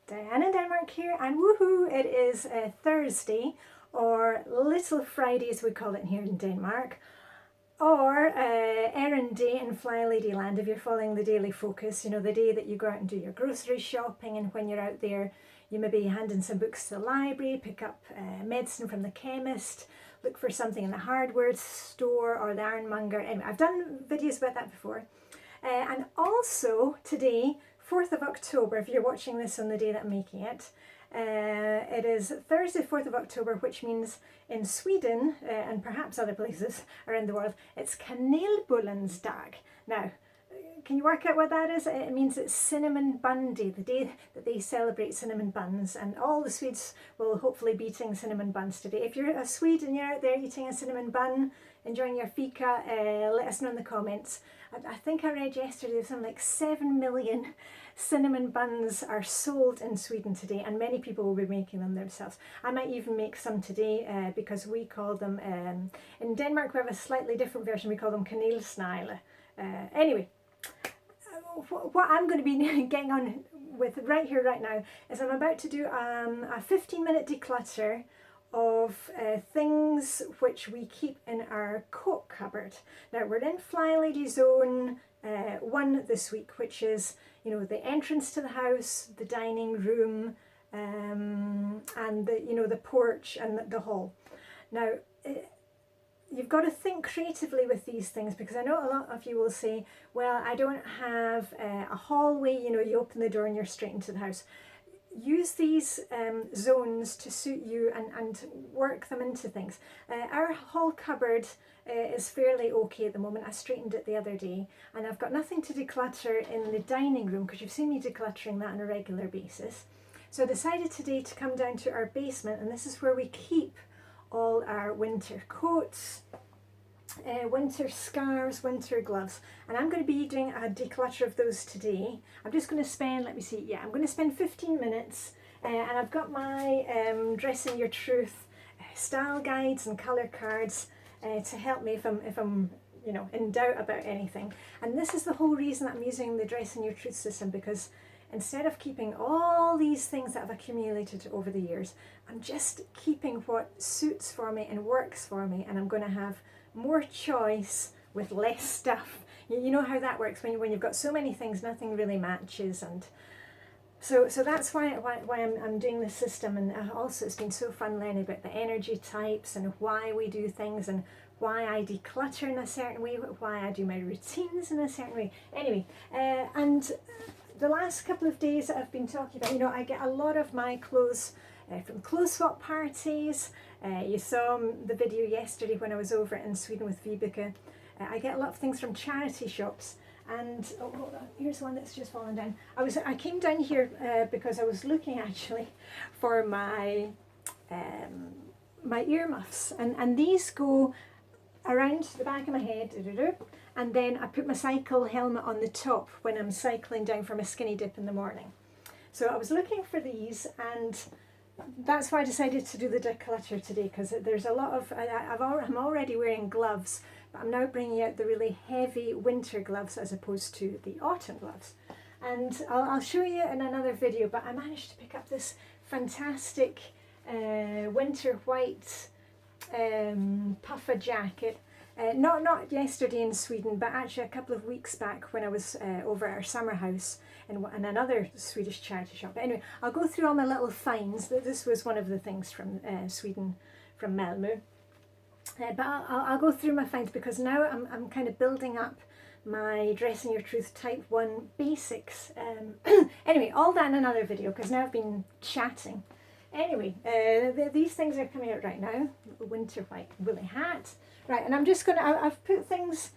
Diane in Denmark here, and woohoo, it is Thursday, or Little Friday as we call it here in Denmark, or errand day in Flylady Land if you're following the daily focus, you know, the day that you go out and do your grocery shopping, and when you're out there you maybe hand in some books to the library, pick up medicine from the chemist, look for something in the hardware store or the ironmonger. Anyway, I've done videos about that before. And also today, 4th of October, if you're watching this on the day that I'm making it, it is Thursday, 4th of October, which means in Sweden and perhaps other places around the world, it's Kanelbullens dag. Now, can you work out what that is? It means it's Cinnamon Bun Day, the day that they celebrate cinnamon buns, and all the Swedes will hopefully be eating cinnamon buns today. If you're a Swede and you're out there eating a cinnamon bun, enjoying your fika, let us know in the comments. I think I read yesterday something like 7 million cinnamon buns are sold in Sweden today, and many people will be making them themselves. I might even make some today because we call them, in Denmark we have a slightly different version, we call them kanelsnegle. Anyway, what I'm going to be getting on with right here, right now, is I'm about to do a 15-minute declutter of things which we keep in our coat cupboard. Now we're in Flylady Zone 1 this week, which is, you know, the entrance to the house, the dining room, and the, you know, the porch and the hall. Now you've got to think creatively with these things, because I know a lot of you will say, well, I don't have a hallway, you know, you open the door and you're straight into the house. Use these zones to suit you and work them into things. Our hall cupboard is fairly okay at the moment. I straightened it the other day, and I've got nothing to declutter in the dining room because you've seen me decluttering that on a regular basis. So I decided today to come down to our basement, and this is where we keep all our winter coats, winter scarves, winter gloves, and I'm going to be doing a declutter of those today. I'm just going to spend, let me see, yeah, I'm going to spend 15 minutes and I've got my Dressing Your Truth style guides and colour cards to help me if I'm you know, in doubt about anything. And this is the whole reason I'm using the Dressing Your Truth system, because instead of keeping all these things that I've accumulated over the years, I'm just keeping what suits for me and works for me, and I'm going to have more choice with less stuff. You know how that works when you've got so many things, nothing really matches, and so that's why I'm doing this system. And also it's been so fun learning about the energy types and why we do things and why I declutter in a certain way, why I do my routines in a certain way. Anyway, and the last couple of days that I've been talking about, you know, I get a lot of my clothes from clothes swap parties. You saw the video yesterday when I was over in Sweden with Vibeke. I get a lot of things from charity shops, and oh, hold on, here's one that's just fallen down. I came down here because I was looking actually for my my earmuffs, and these go around the back of my head, and then I put my cycle helmet on the top when I'm cycling down from a skinny dip in the morning. So I was looking for these, and that's why I decided to do the declutter today, because there's a lot of, I'm already wearing gloves, but I'm now bringing out the really heavy winter gloves as opposed to the autumn gloves. And I'll show you in another video, but I managed to pick up this fantastic winter white puffer jacket. Not yesterday in Sweden, but actually a couple of weeks back when I was over at our summer house in another Swedish charity shop. But anyway, I'll go through all my little finds. This was one of the things from Sweden, from Malmö. But I'll go through my finds, because now I'm kind of building up my Dressing Your Truth Type 1 basics. Anyway, all that in another video, because now I've been chatting. Anyway, these things are coming out right now. Winter white woolly hat. Right, and I'm just going to, I've put things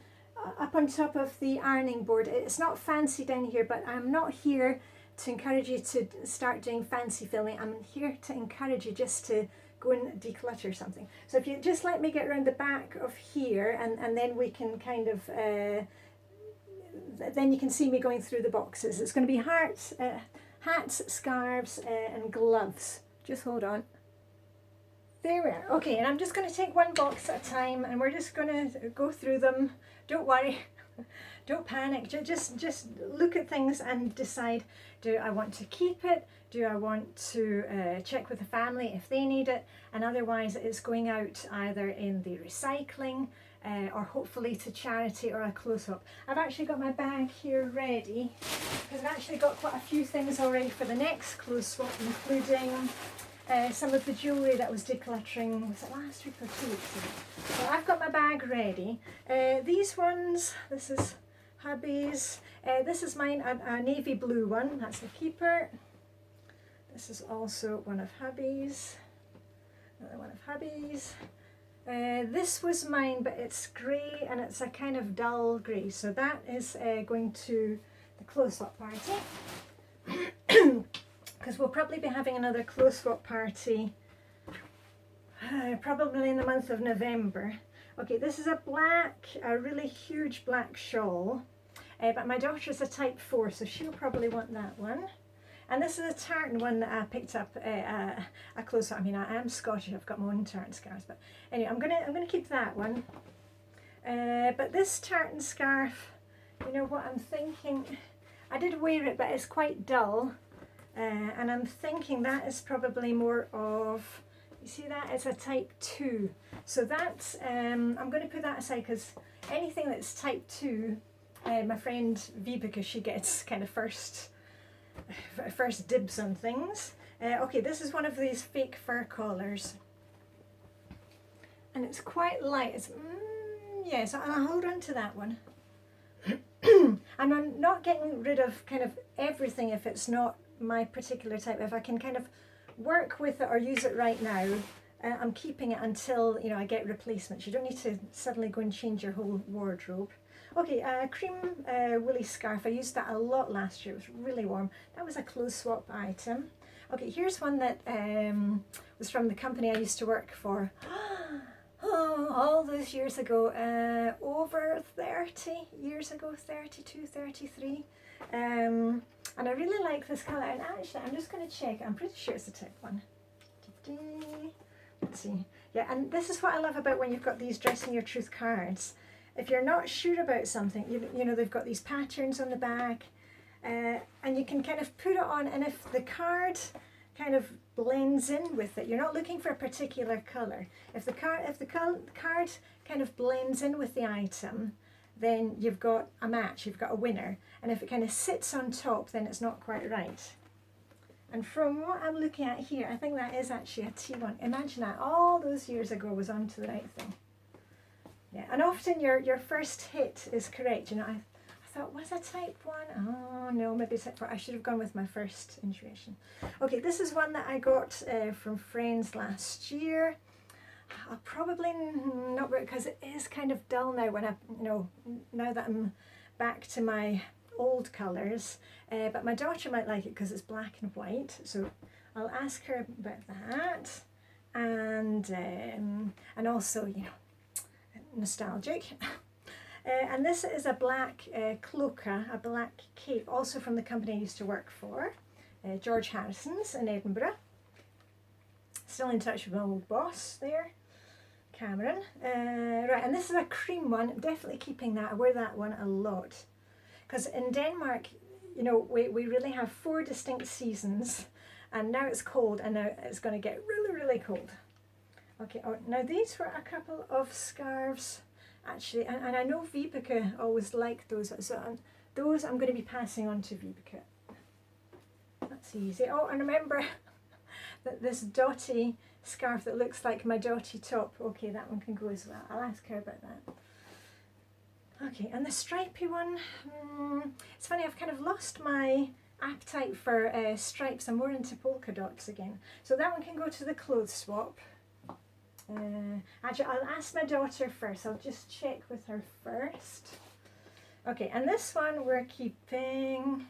up on top of the ironing board. It's not fancy down here, but I'm not here to encourage you to start doing fancy filming. I'm here to encourage you just to go and declutter something. So if you just let me get around the back of here, and then we can kind of, then you can see me going through the boxes. It's going to be hats, scarves, and gloves. Just hold on. There we are. Okay, and I'm just going to take one box at a time, and we're just going to go through them. Don't worry, Don't panic. Just look at things and decide, do I want to keep it? Do I want to check with the family if they need it? And otherwise it's going out either in the recycling or hopefully to charity or a close-up. I've actually got my bag here ready because I've actually got quite a few things already for the next close swap, including some of the jewellery that was decluttering, was it last week or 2 weeks ago? So I've got my bag ready. These ones, this is hubby's. This is mine, a navy blue one, that's the keeper. This is also one of hubby's, another one of hubby's. This was mine, but it's grey and it's a kind of dull grey, so that is going to the close-up party. Because we'll probably be having another close-swap party probably in the month of November. Okay, this is a really huge black shawl, but my daughter's a type 4, so she'll probably want that one. And this is a tartan one that I picked up a close-up. I mean, I am Scottish, I've got my own tartan scarves, but anyway, I'm gonna keep that one. But this tartan scarf, you know what I'm thinking? I did wear it, but it's quite dull. And I'm thinking that is probably more of, you see that, it's a type 2. So that's, I'm going to put that aside because anything that's type 2, my friend Vibeke, she gets kind of first dibs on things. Okay, this is one of these fake fur collars. And it's quite light. It's, yeah, so I'll hold on to that one. And I'm not getting rid of kind of everything if it's not my particular type. If I can kind of work with it or use it right now, I'm keeping it until, you know, I get replacements. You don't need to suddenly go and change your whole wardrobe. Okay, cream woolly scarf. I used that a lot last year. It was really warm. That was a clothes swap item. Okay, here's one that was from the company I used to work for. Oh, all those years ago, over 30 years ago, 32, 33. And I really like this colour, and actually I'm just going to check, I'm pretty sure it's a type 1. Let's see. Yeah, and this is what I love about when you've got these Dressing Your Truth cards. If you're not sure about something, you know, they've got these patterns on the back, and you can kind of put it on, and if the card kind of blends in with it, you're not looking for a particular colour. If the card kind of blends in with the item, then you've got a match, you've got a winner. And if it kind of sits on top, then it's not quite right. And from what I'm looking at here, I think that is actually a T1. Imagine that, all those years ago was onto the right thing. Yeah, and often your first hit is correct. You know, I thought, was it type 1? Oh no, maybe it's type 4. I should have gone with my first intuition. Okay, this is one that I got from friends last year. I'll probably not wear it because it is kind of dull now when now that I'm back to my old colours. But my daughter might like it because it's black and white, so I'll ask her about that. And also, you know, nostalgic. And this is a black cloaca, a black cape, also from the company I used to work for, George Harrison's in Edinburgh. Still in touch with my old boss there, Cameron. Right, and this is a cream one. I'm definitely keeping that. I wear that one a lot. Because in Denmark, you know, we really have 4 distinct seasons. And now it's cold, and now it's going to get really, really cold. Okay, now these were a couple of scarves, actually. And I know Vibeke always liked those. So those I'm going to be passing on to Vibeke. That's easy. Oh, and remember this dotty scarf that looks like my dotty top. Okay, that one can go as well. I'll ask her about that. Okay, and the stripy one, it's funny, I've kind of lost my appetite for stripes. I'm more into polka dots again. So that one can go to the clothes swap. Actually, I'll ask my daughter first. I'll just check with her first. Okay, and this one we're keeping.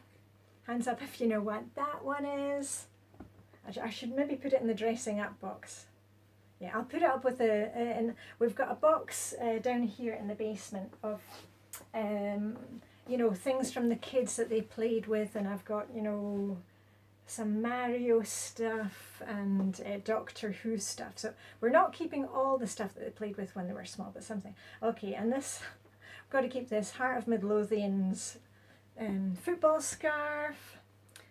Hands up if you know what that one is. I should maybe put it in the dressing up box. Yeah, I'll put it up with and we've got a box down here in the basement of, you know, things from the kids that they played with, and I've got, you know, some Mario stuff and Doctor Who stuff. So we're not keeping all the stuff that they played with when they were small, but something. Okay, and this, got to keep this Heart of Midlothian's football scarf.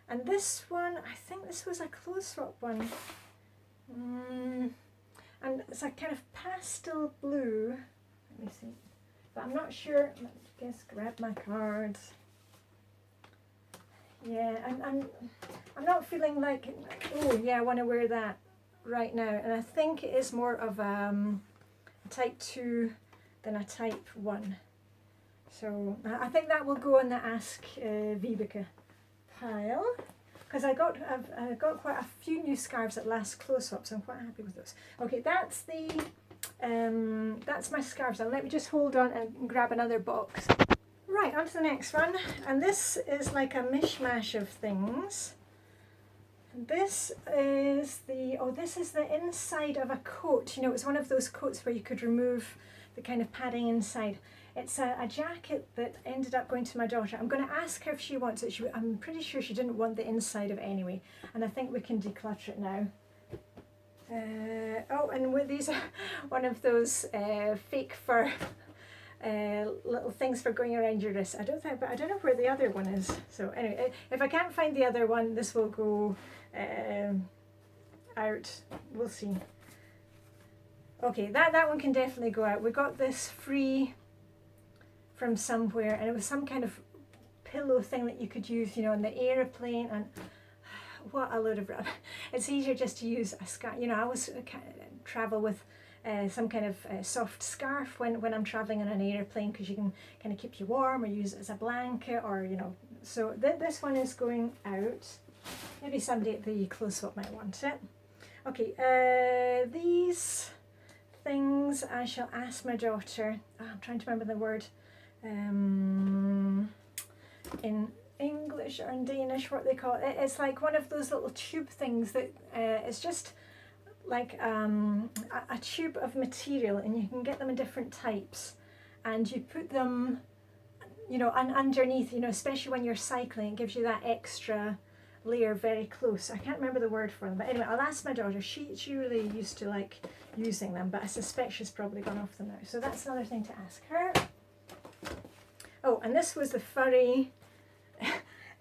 And this one, I think this was a clothes swap one. And it's a kind of pastel blue. Let me see. But I'm not sure. Let's just grab my cards. Yeah, I'm not feeling like, oh yeah, I want to wear that right now. And I think it is more of a type 2 than a type 1. So I think that will go on the Ask Vibeke pile. Because I got quite a few new scarves at last close up, so I'm quite happy with those. Okay, that's my scarves. Now let me just hold on and grab another box. Right, on to the next one, and this is like a mishmash of things. This is the inside of a coat. You know, it's one of those coats where you could remove the kind of padding inside. It's a jacket that ended up going to my daughter. I'm going to ask her if she wants it. I'm pretty sure she didn't want the inside of it anyway, and I think we can declutter it now. Oh, and these are one of those fake fur little things for going around your wrist. I don't know where the other one is. So anyway, if I can't find the other one, this will go out. We'll see. Okay, that one can definitely go out. We got this free from somewhere, and it was some kind of pillow thing that you could use, you know, on the airplane, and what a load of rubbish. It's easier just to use a scarf. You know, I always travel with some kind of soft scarf when I'm traveling on an airplane, because you can kind of keep you warm or use it as a blanket, or you know. So this one is going out. Maybe somebody at the close swap might want it. Okay, these things I shall ask my daughter. Oh, I'm trying to remember the word in English or in Danish, what they call it. It's like one of those little tube things that it's just like a tube of material, and you can get them in different types, and you put them, you know, underneath, you know, especially when you're cycling, it gives you that extra layer very close. I can't remember the word for them, but anyway, I'll ask my daughter. She really used to like using them, but I suspect she's probably gone off them now, so that's another thing to ask her. Oh, and this was the furry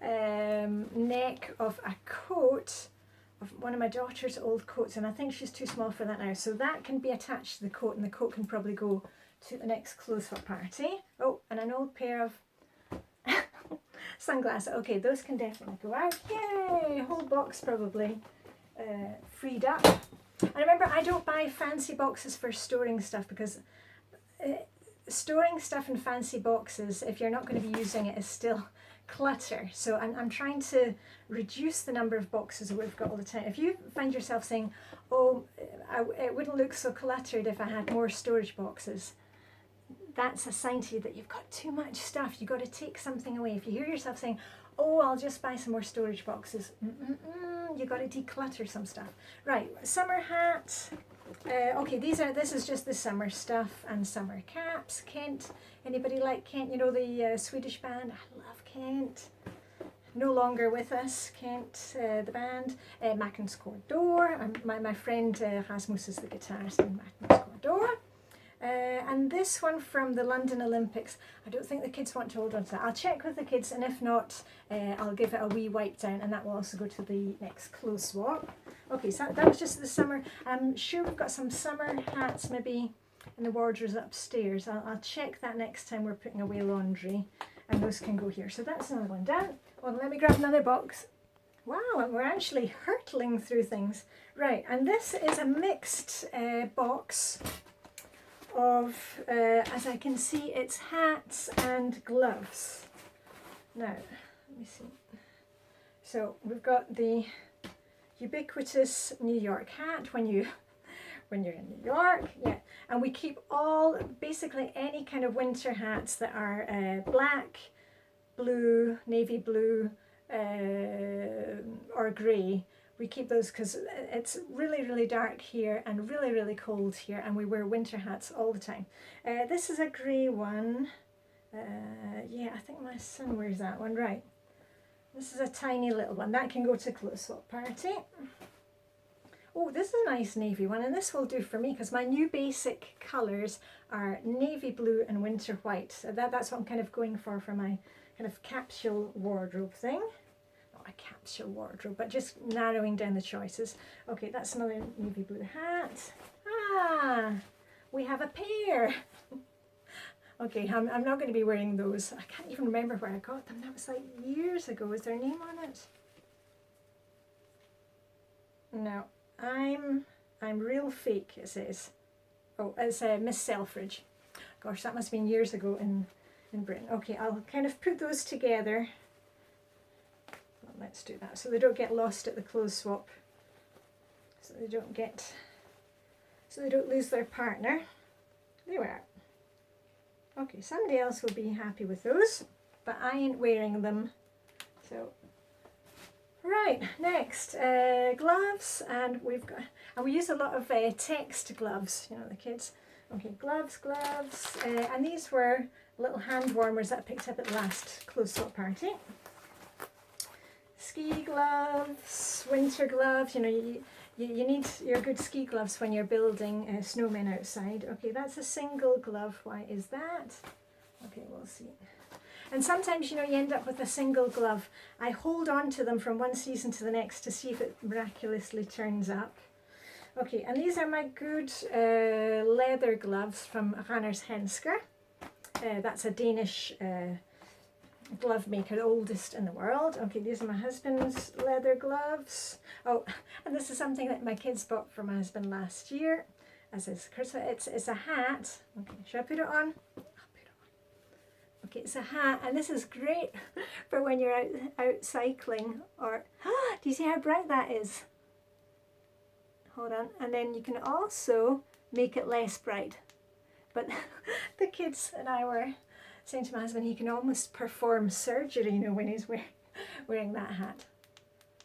neck of a coat, of one of my daughter's old coats, and I think she's too small for that now, so that can be attached to the coat, and the coat can probably go to the next close-up party. Oh, and an old pair of sunglasses. Okay, those can definitely go out. Yay! Whole box probably freed up. And remember, I don't buy fancy boxes for storing stuff, because storing stuff in fancy boxes, if you're not going to be using it, is still clutter. So I'm trying to reduce the number of boxes we've got all the time. If you find yourself saying, oh, it wouldn't look so cluttered if I had more storage boxes, that's a sign to you that you've got too much stuff. You've got to take something away. If you hear yourself saying, oh, I'll just buy some more storage boxes, you've got to declutter some stuff. Right, summer hat. Okay, this is just the summer stuff, and summer caps. Kent, anybody like Kent? You know, the Swedish band? I love Kent. No longer with us, Kent, the band. Mackens Corridor. My friend Rasmus is the guitarist in Mackens Corridor. And this one from the London Olympics. I don't think the kids want to hold on to that. I'll check with the kids, and if not, I'll give it a wee wipe down, and that will also go to the next clothes swap. Okay, so that was just the summer. I'm sure we've got some summer hats maybe in the wardrobes upstairs. I'll check that next time we're putting away laundry, and those can go here. So that's another one down. Well, let me grab another box. Wow, we're actually hurtling through things. Right, and this is a mixed box of, as I can see, it's hats and gloves. Now, let me see. So we've got the ubiquitous New York hat when you're in New York, yeah. And we keep basically any kind of winter hats that are black, blue, navy blue, or grey. We keep those because it's really, really dark here and really, really cold here, and we wear winter hats all the time. This is a grey one. Yeah, I think my son wears that one, right. This is a tiny little one. That can go to clothes swap party. Oh, this is a nice navy one, and this will do for me because my new basic colours are navy blue and winter white. So that's what I'm kind of going for my kind of capsule wardrobe thing. Not a capsule wardrobe, but just narrowing down the choices. Okay, that's another navy blue hat. Ah, we have a pair. Okay, I'm not going to be wearing those. I can't even remember where I got them. That was like years ago. Is there a name on it? No, I'm real fake, it says. Oh, it's Miss Selfridge. Gosh, that must have been years ago in Britain. Okay, I'll kind of put those together. Well, let's do that so they don't get lost at the clothes swap. So they don't lose their partner. There we are. Okay, somebody else will be happy with those, but I ain't wearing them. So, right, next, gloves, and we use a lot of text gloves, you know, the kids. Okay, gloves, and these were little hand warmers that I picked up at the last clothes swap party. Ski gloves, winter gloves, you know, you need your good ski gloves when you're building snowmen outside. Okay, that's a single glove. Why is that? Okay, we'll see. And sometimes, you know, you end up with a single glove. I hold on to them from one season to the next to see if it miraculously turns up. Okay, and these are my good leather gloves from Ranners Hensker. That's a Danish glove maker, the oldest in the world. Okay, these are my husband's leather gloves. Oh, and this is something that my kids bought for my husband last year as his Christmas. It's a hat. Okay, should I put it on? I'll put it on. Okay, it's a hat, and this is great for when you're out cycling. Or do you see how bright that is? Hold on, and then you can also make it less bright. But the kids and I were saying to my husband he can almost perform surgery, you know, when he's wearing that hat.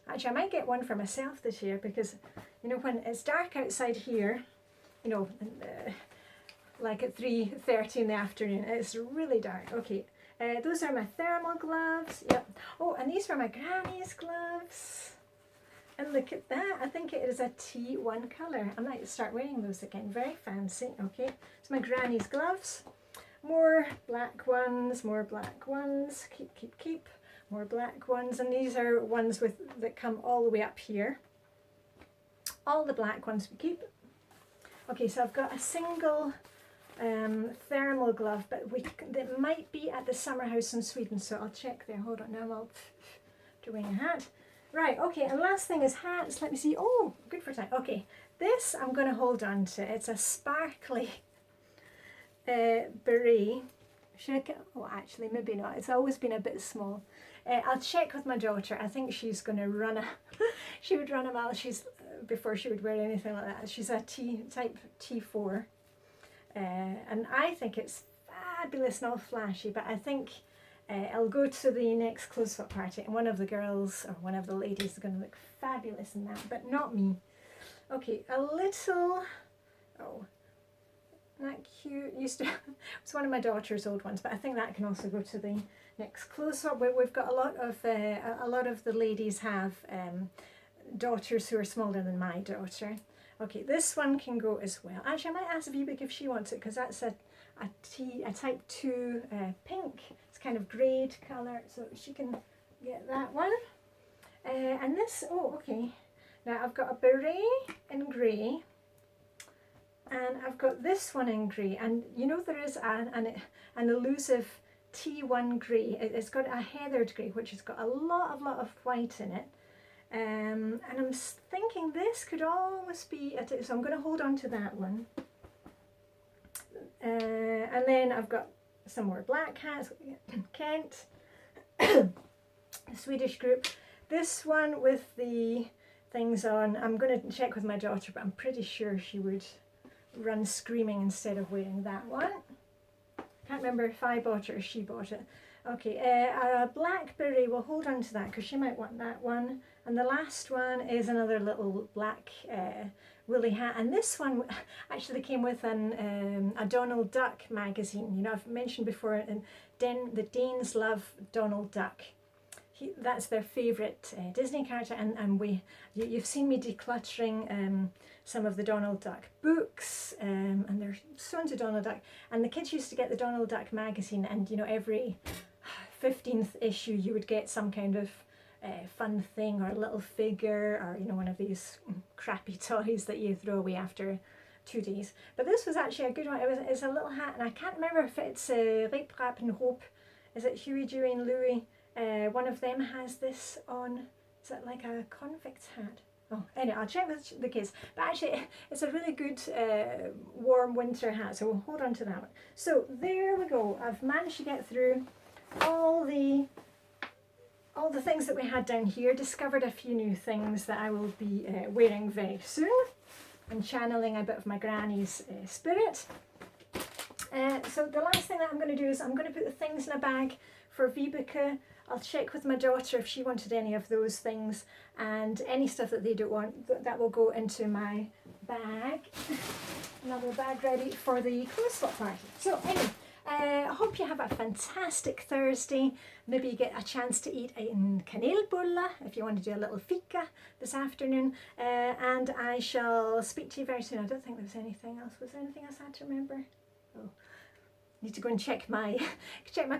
Actually, I might get one for myself this year because, you know, when it's dark outside here, you know, like at 3:30 in the afternoon, it's really dark. Okay, those are my thermal gloves. Yep. Oh, and these were my granny's gloves. And look at that, I think it is a T1 colour. I might start wearing those again, very fancy. Okay, it's my granny's gloves. More black ones, keep, more black ones. And these are ones that come all the way up here. All the black ones we keep. Okay, so I've got a single thermal glove, but that might be at the summer house in Sweden, so I'll check there. Hold on, now I'll doing a hat. Right, okay, and last thing is hats. Let me see. Oh, good for time. Okay, this I'm going to hold on to. It's a sparkly beret. Should I get, oh, actually, maybe not. It's always been a bit small. I'll check with my daughter. I think she's going to run she would run a mile before she would wear anything like that. She's a type T4. And I think it's fabulous and all flashy, but I think I'll go to the next clothes swap party and one of the girls or one of the ladies is going to look fabulous in that, but not me. Okay, a little, oh, that cute, used to, it's one of my daughter's old ones, but I think that can also go to the next clothes swap. We've got a lot of the ladies have daughters who are smaller than my daughter. Okay, this one can go as well. Actually, I might ask Vibeke if she wants it because that's a type 2 pink. It's kind of greyed colour, so she can get that one. And this, oh, okay. Now I've got a beret in grey, and I've got this one in grey. And you know there is an elusive T1 grey. It's got a heathered grey, which has got a lot of white in it. And I'm thinking this could almost be, so I'm going to hold on to that one. And then I've got some more black hats. Kent, the Swedish group. This one with the things on, I'm going to check with my daughter, but I'm pretty sure she would run screaming instead of wearing that one. Can't remember if I bought it or she bought it. Okay, a black beret, we'll hold on to that because she might want that one. And the last one is another little black woolly hat. And this one actually came with a Donald Duck magazine. You know, I've mentioned before, and the Danes love Donald Duck. that's their favourite Disney character, and you've seen me decluttering some of the Donald Duck books, and they're so into Donald Duck. And the kids used to get the Donald Duck magazine, and you know, every 15th issue you would get some kind of fun thing, or a little figure, or you know, one of these crappy toys that you throw away after 2 days. But this was actually a good one. It's a little hat, and I can't remember if it's Rip, Rap and Hope. Is it Huey, Dewey and Louie? One of them has this on. Is it like a convict's hat? Oh, anyway, I'll check with the kids. But actually, it's a really good warm winter hat, so we'll hold on to that one. So there we go. I've managed to get through all the things that we had down here. Discovered a few new things that I will be wearing very soon. I'm channeling a bit of my granny's spirit. So the last thing that I'm going to do is I'm going to put the things in a bag for Vibeke. I'll check with my daughter if she wanted any of those things, and any stuff that they don't want, that will go into my bag. Another bag ready for the clothes swap party. So anyway, I hope you have a fantastic Thursday. Maybe you get a chance to eat in Kanelbullens if you want to do a little fika this afternoon. And I shall speak to you very soon. I don't think there was anything else. Was there anything else I had to remember? Oh, need to go and check my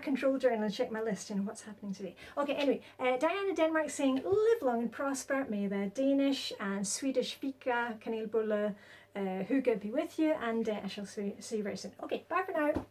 control journal and check my list, you know, what's happening today. Okay, anyway, Diane in Denmark saying, live long and prosper. May the Danish and Swedish fika, Kanelbulle, hygge be with you, and I shall see you very soon. Okay, bye for now.